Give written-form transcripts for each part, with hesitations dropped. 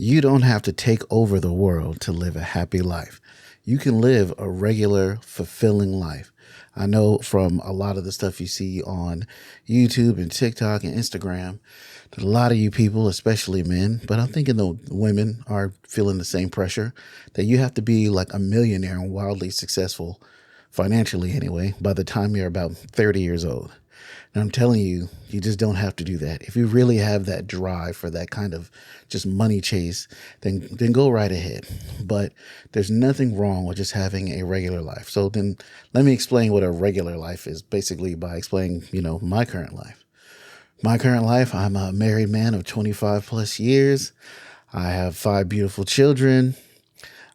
You don't have to take over the world to live a happy life. You can live a regular, fulfilling life. I know from a lot of the stuff you see on YouTube and TikTok and Instagram that a lot of you people, especially men, but I'm thinking the women are feeling the same pressure that you have to be like a millionaire and wildly successful financially anyway by the time you're about 30 years old. And I'm telling you, you just don't have to do that. If you really have that drive for that kind of just money chase, then go right ahead. But there's nothing wrong with just having a regular life. So then let me explain what a regular life is, basically by explaining, my current life. My current life, I'm a married man of 25 plus years. I have 5 beautiful children.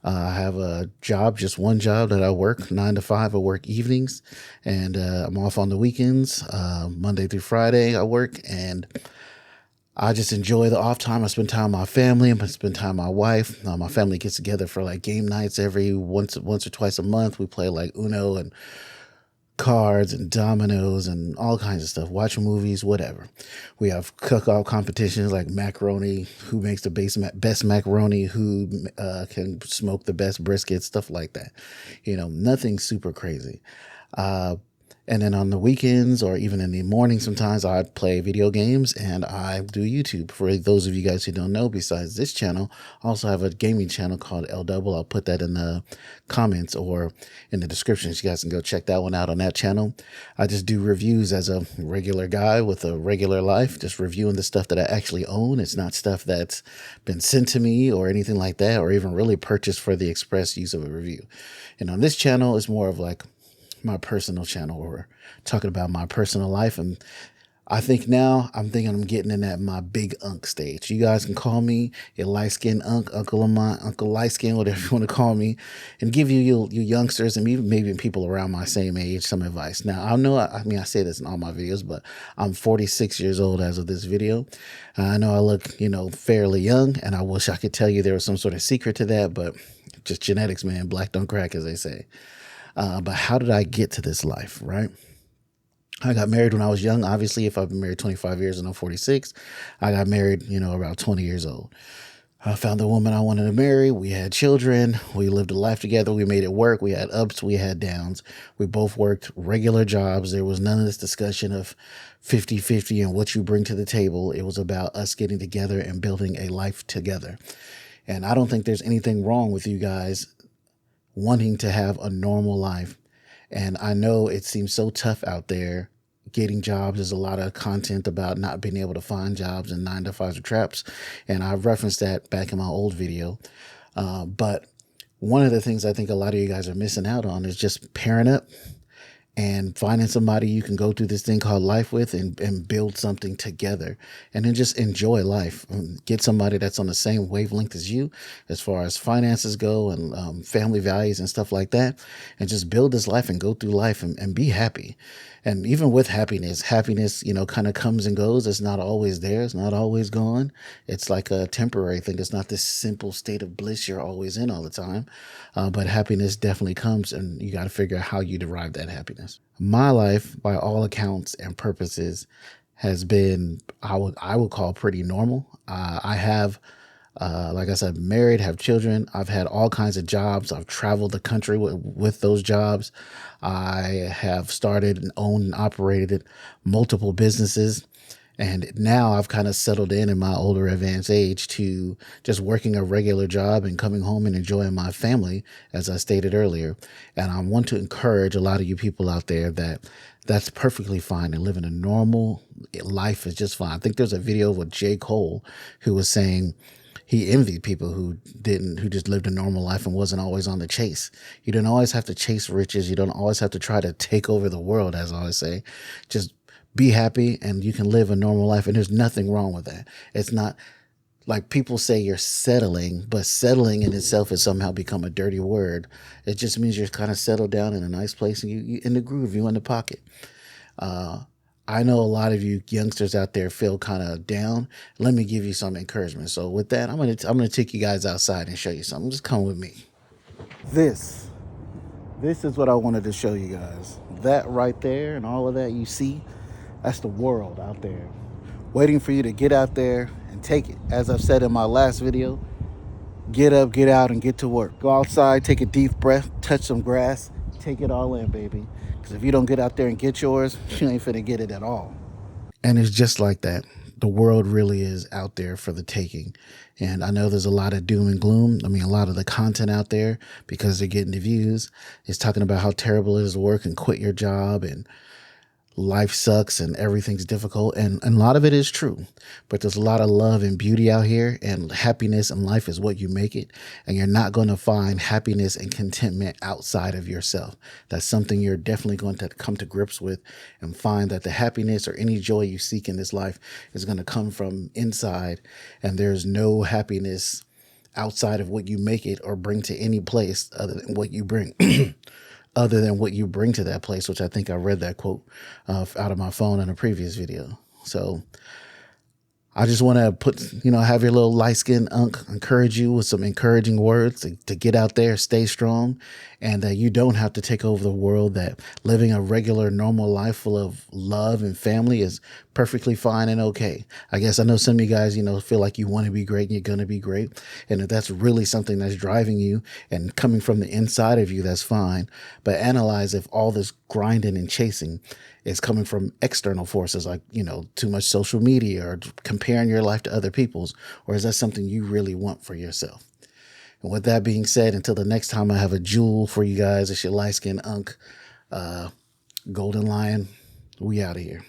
I have a job, just one job that I work 9 to 5. I work evenings, and I'm off on the weekends. Monday through Friday I work, and I just enjoy the off time. I spend time with my family. I spend time with my wife. My family gets together for like game nights every once or twice a month. We play like Uno and cards and dominoes and all kinds of stuff, watch movies, whatever. We have cook-off competitions like macaroni, who makes the best macaroni, who can smoke the best brisket, stuff like that. Nothing super crazy. And then on the weekends or even in the morning, sometimes I play video games and I do YouTube. For those of you guys who don't know, besides this channel, I also have a gaming channel called L Double. I'll put that in the comments or in the description. So you guys can go check that one out on that channel. I just do reviews as a regular guy with a regular life, just reviewing the stuff that I actually own. It's not stuff that's been sent to me or anything like that, or even really purchased for the express use of a review. And on this channel, it's more of like my personal channel, or talking about my personal life. And I think now I'm getting in at my big unk stage. You guys can call me your light-skinned uncle of mine, Uncle Light-Skin, whatever you want to call me, and give you youngsters and even maybe people around my same age some advice. Now, I say this in all my videos, but I'm 46 years old as of this video. I know I look, fairly young, and I wish I could tell you there was some sort of secret to that, but just genetics, man. Black don't crack, as they say. But how did I get to this life, right? I got married when I was young. Obviously, if I've been married 25 years and I'm 46, I got married, around 20 years old. I found the woman I wanted to marry. We had children. We lived a life together. We made it work. We had ups. We had downs. We both worked regular jobs. There was none of this discussion of 50-50 and what you bring to the table. It was about us getting together and building a life together. And I don't think there's anything wrong with you guys wanting to have a normal life. And I know it seems so tough out there getting jobs. There's a lot of content about not being able to find jobs and 9 to 5s are traps. And I referenced that back in my old video. But one of the things I think a lot of you guys are missing out on is just pairing up and finding somebody you can go through this thing called life with and build something together, and then just enjoy life. Get somebody that's on the same wavelength as you as far as finances go and family values and stuff like that, and just build this life and go through life and be happy. And even with happiness, kind of comes and goes. It's not always there. It's not always gone. It's like a temporary thing. It's not this simple state of bliss you're always in all the time. But happiness definitely comes, and you got to figure out how you derive that happiness. My life, by all accounts and purposes, has been, I would call pretty normal. I have, like I said, married, have children. I've had all kinds of jobs. I've traveled the country with those jobs. I have started and owned and operated multiple businesses. And now I've kind of settled in my older advanced age to just working a regular job and coming home and enjoying my family, as I stated earlier. And I want to encourage a lot of you people out there that's perfectly fine, and living a normal life is just fine. I think there's a video with J. Cole who was saying he envied people who just lived a normal life and wasn't always on the chase. You don't always have to chase riches. You don't always have to try to take over the world, as I always say. Just be happy, and you can live a normal life, and there's nothing wrong with that. It's not like people say you're settling, but settling in itself has somehow become a dirty word. It just means you're kind of settled down in a nice place, and you in the groove, you in the pocket. I know a lot of you youngsters out there feel kind of down. Let me give you some encouragement. So with that, I'm gonna take you guys outside and show you something. Just come with me. This is what I wanted to show you guys. That right there and all of that you see, that's the world out there, waiting for you to get out there and take it. As I've said in my last video, Get up, get out, and get to work. Go outside, take a deep breath, touch some grass, take it all in, baby. Because if you don't get out there and get yours, you ain't finna get it at all. And it's just like that. The world really is out there for the taking. And I know there's a lot of doom and gloom. I mean, a lot of the content out there, because they're getting the views, is talking about how terrible it is to work and quit your job and life sucks and everything's difficult. And a lot of it is true, but there's a lot of love and beauty out here, and happiness in life is what you make it. And you're not going to find happiness and contentment outside of yourself. That's something you're definitely going to come to grips with, and find that the happiness or any joy you seek in this life is going to come from inside. And there's no happiness outside of what you make it or bring to any place other than what you bring. Other than what you bring to that place, which I think I read that quote out of my phone in a previous video. So I just want to have your little light skinned unk encourage you with some encouraging words to get out there, stay strong, and that you don't have to take over the world, that living a regular, normal life full of love and family is perfectly fine and okay. I guess I know some of you guys, feel like you want to be great and you're going to be great. And if that's really something that's driving you and coming from the inside of you, that's fine. But analyze if all this grinding and chasing is coming from external forces like, too much social media or comparing your life to other people's, or is that something you really want for yourself? And with that being said, until the next time I have a jewel for you guys, it's your light skinned unk, Golden Lion. We out of here.